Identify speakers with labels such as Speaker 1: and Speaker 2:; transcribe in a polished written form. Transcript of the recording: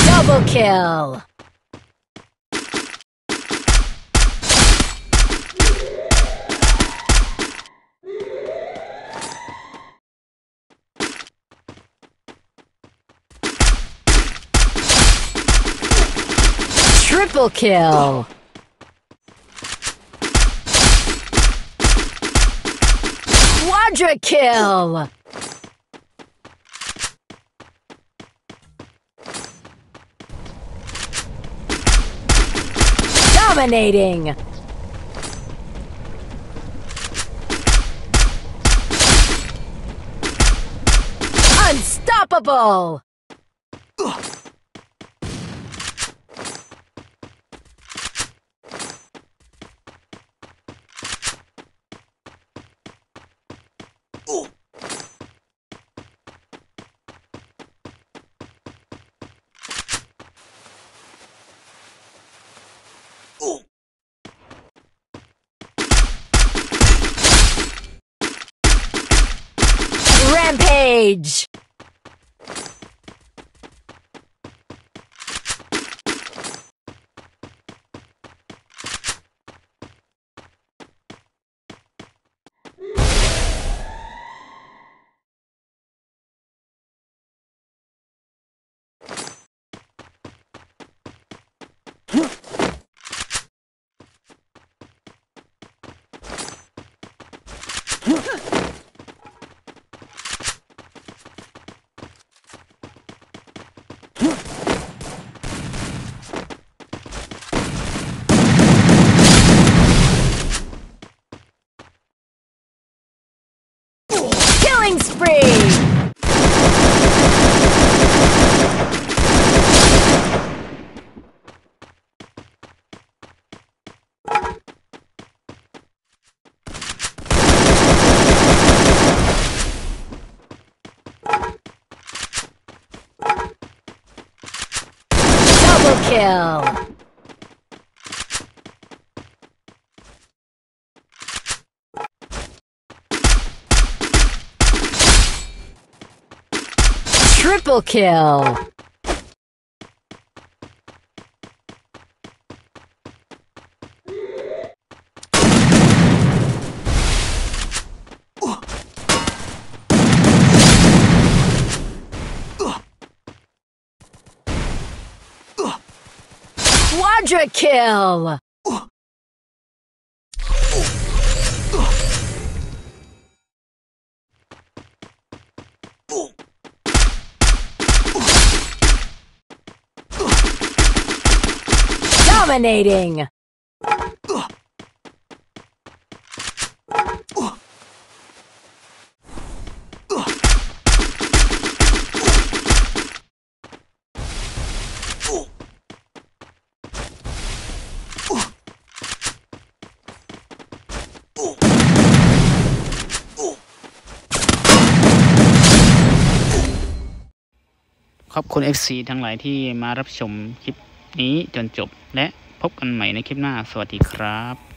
Speaker 1: Double kill. Triple kill. Quadra kill. Dominating. Unstoppable. Rampage! Killing spree! Double kill! Triple kill! Quadra kill! Dominating!
Speaker 2: ขอบคุณ FC ทั้งหลายที่มารับชมคลิปนี้จนจบและพบกันใหม่ในคลิปหน้าสวัสดีครับ